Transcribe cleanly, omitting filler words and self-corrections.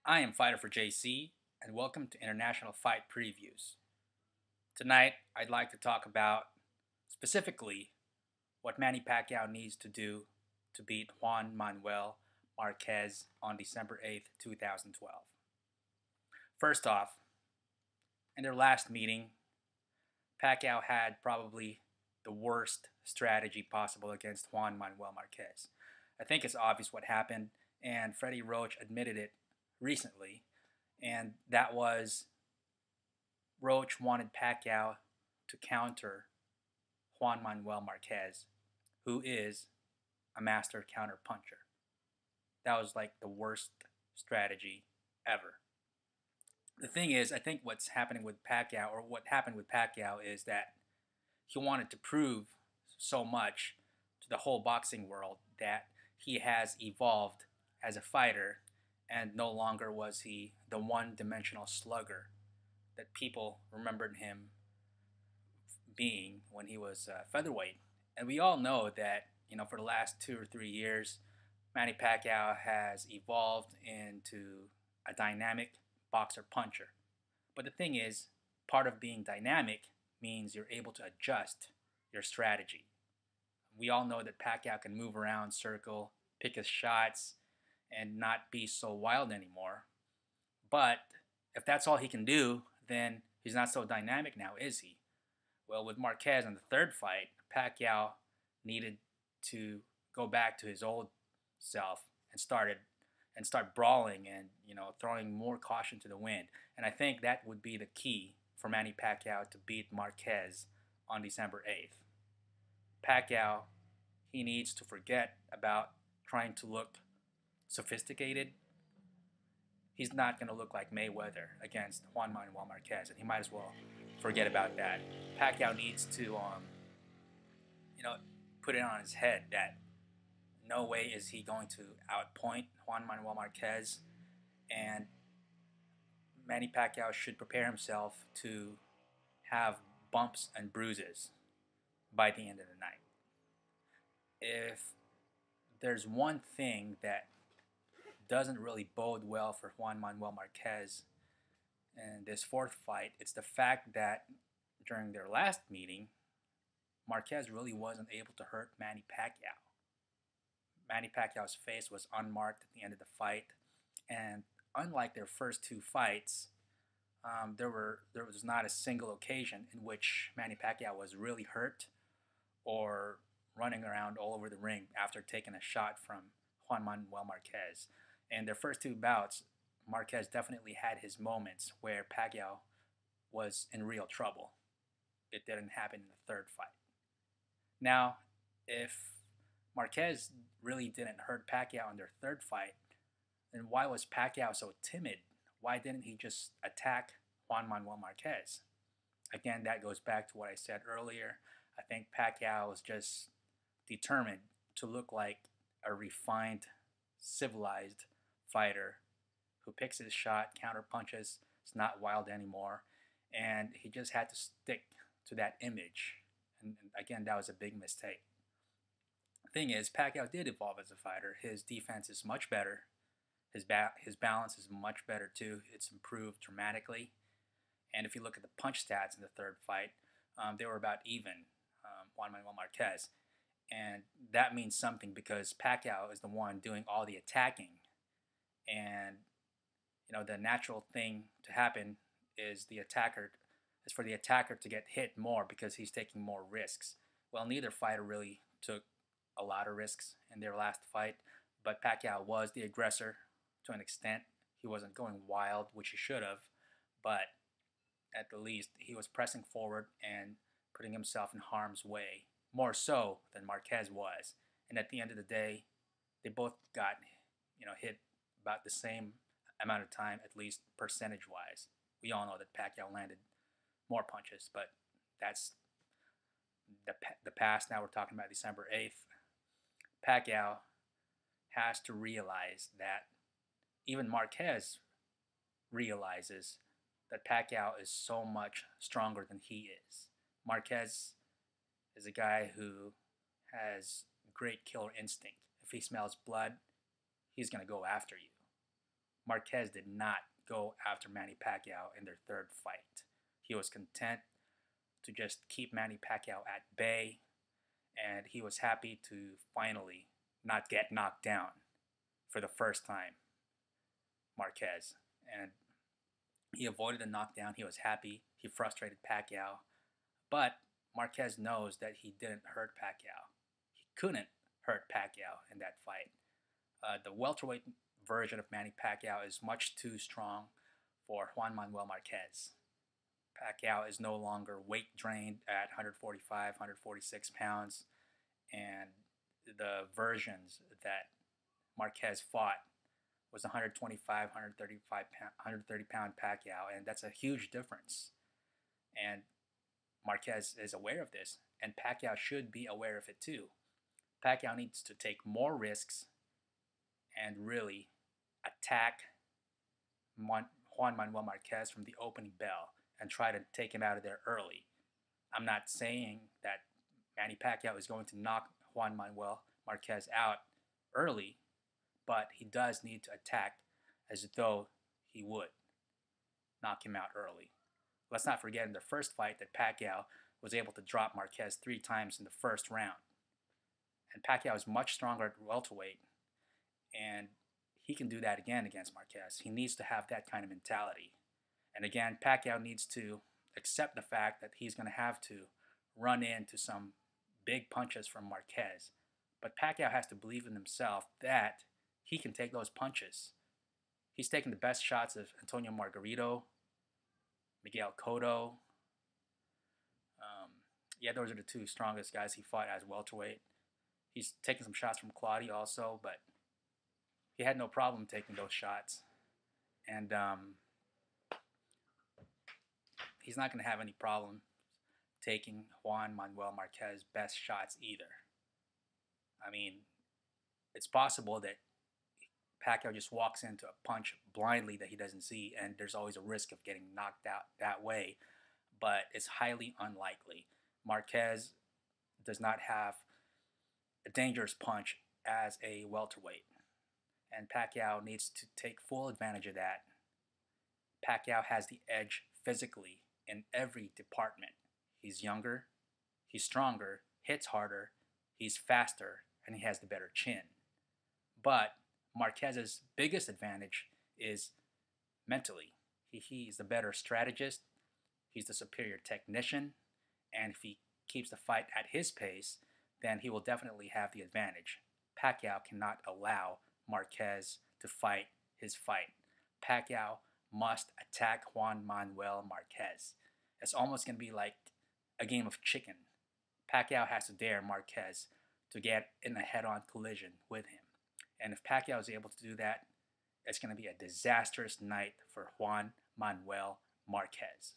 I am Fighter for JC, and welcome to International Fight Previews. Tonight, I'd like to talk about specifically what Manny Pacquiao needs to do to beat Juan Manuel Marquez on December 8th, 2012. First off, in their last meeting, Pacquiao had probably the worst strategy possible against Juan Manuel Marquez. I think it's obvious what happened, and Freddie Roach admitted it recently, and that was Roach wanted Pacquiao to counter Juan Manuel Marquez, who is a master counter puncher. That was like the worst strategy ever. The thing is, I think what's happening with Pacquiao, or what happened with Pacquiao, is that he wanted to prove so much to the whole boxing world that he has evolved as a fighter and no longer was he the one dimensional slugger that people remembered him being when he was featherweight. And we all know that, for the last 2 or 3 years, Manny Pacquiao has evolved into a dynamic boxer puncher. But the thing is, part of being dynamic means you're able to adjust your strategy. We all know that Pacquiao can move around, circle, pick his shots, and not be so wild anymore. But if that's all he can do, then he's not so dynamic now, is he? Well, with Marquez in the third fight, Pacquiao needed to go back to his old self and start brawling and throwing more caution to the wind. And I think that would be the key for Manny Pacquiao to beat Marquez on December 8th. Pacquiao, he needs to forget about trying to look sophisticated. He's not going to look like Mayweather against Juan Manuel Marquez, and he might as well forget about that. Pacquiao needs to, you know, put it on his head that no way is he going to outpoint Juan Manuel Marquez, and Manny Pacquiao should prepare himself to have bumps and bruises by the end of the night. If there's one thing that doesn't really bode well for Juan Manuel Marquez in this fourth fight, it's the fact that during their last meeting, Marquez really wasn't able to hurt Manny Pacquiao. Manny Pacquiao's face was unmarked at the end of the fight, and unlike their first two fights, there was not a single occasion in which Manny Pacquiao was really hurt or running around all over the ring after taking a shot from Juan Manuel Marquez. In their first two bouts, Marquez definitely had his moments where Pacquiao was in real trouble. It didn't happen in the third fight. Now, if Marquez really didn't hurt Pacquiao in their third fight, then why was Pacquiao so timid? Why didn't he just attack Juan Manuel Marquez? Again, that goes back to what I said earlier. I think Pacquiao was just determined to look like a refined, civilized fighter who picks his shot, counter punches, is not wild anymore, and he just had to stick to that image. And again, that was a big mistake. The thing is, Pacquiao did evolve as a fighter. His defense is much better. His balance is much better too. It's improved dramatically. And if you look at the punch stats in the third fight, they were about even, Juan Manuel Marquez. And that means something because Pacquiao is the one doing all the attacking. And, the natural thing to happen is for the attacker to get hit more because he's taking more risks. Well, neither fighter really took a lot of risks in their last fight, but Pacquiao was the aggressor to an extent. He wasn't going wild, which he should have, but at the least he was pressing forward and putting himself in harm's way, more so than Marquez was. And at the end of the day, they both got hit about the same amount of time, at least percentage wise. We all know that Pacquiao landed more punches, but that's the past. Now we're talking about December 8th. Pacquiao has to realize that even Marquez realizes that Pacquiao is so much stronger than he is. Marquez is a guy who has great killer instinct. If he smells blood, he's going to go after you. Marquez did not go after Manny Pacquiao in their third fight. He was content to just keep Manny Pacquiao at bay, and he was happy to finally not get knocked down for the first time, Marquez. And he avoided the knockdown. He was happy. He frustrated Pacquiao. But Marquez knows that he didn't hurt Pacquiao. He couldn't hurt Pacquiao in that fight. The welterweight version of Manny Pacquiao is much too strong for Juan Manuel Marquez. Pacquiao is no longer weight drained at 145, 146 pounds, and the versions that Marquez fought was 125, 130 pound Pacquiao, and that's a huge difference. And Marquez is aware of this, and Pacquiao should be aware of it too. Pacquiao needs to take more risks and really attack Juan Manuel Marquez from the opening bell and try to take him out of there early. I'm not saying that Manny Pacquiao is going to knock Juan Manuel Marquez out early, but he does need to attack as though he would knock him out early. Let's not forget in the first fight that Pacquiao was able to drop Marquez 3 times in the first round. And Pacquiao is much stronger at welterweight, and he can do that again against Marquez. He needs to have that kind of mentality. And again, Pacquiao needs to accept the fact that he's going to have to run into some big punches from Marquez. But Pacquiao has to believe in himself that he can take those punches. He's taken the best shots of Antonio Margarito, Miguel Cotto. Those are the 2 strongest guys he fought as welterweight. He's taken some shots from Claudio also, but he had no problem taking those shots. And he's not going to have any problem taking Juan Manuel Marquez's best shots either. I mean, it's possible that Pacquiao just walks into a punch blindly that he doesn't see, and there's always a risk of getting knocked out that way, but it's highly unlikely. Marquez does not have a dangerous punch as a welterweight, and Pacquiao needs to take full advantage of that. Pacquiao has the edge physically in every department. He's younger, he's stronger, hits harder, he's faster, and he has the better chin. But Marquez's biggest advantage is mentally. He's the better strategist, he's the superior technician, and if he keeps the fight at his pace, then he will definitely have the advantage. Pacquiao cannot allow Marquez to fight his fight. Pacquiao must attack Juan Manuel Marquez. It's almost going to be like a game of chicken. Pacquiao has to dare Marquez to get in a head-on collision with him. And if Pacquiao is able to do that, it's going to be a disastrous night for Juan Manuel Marquez.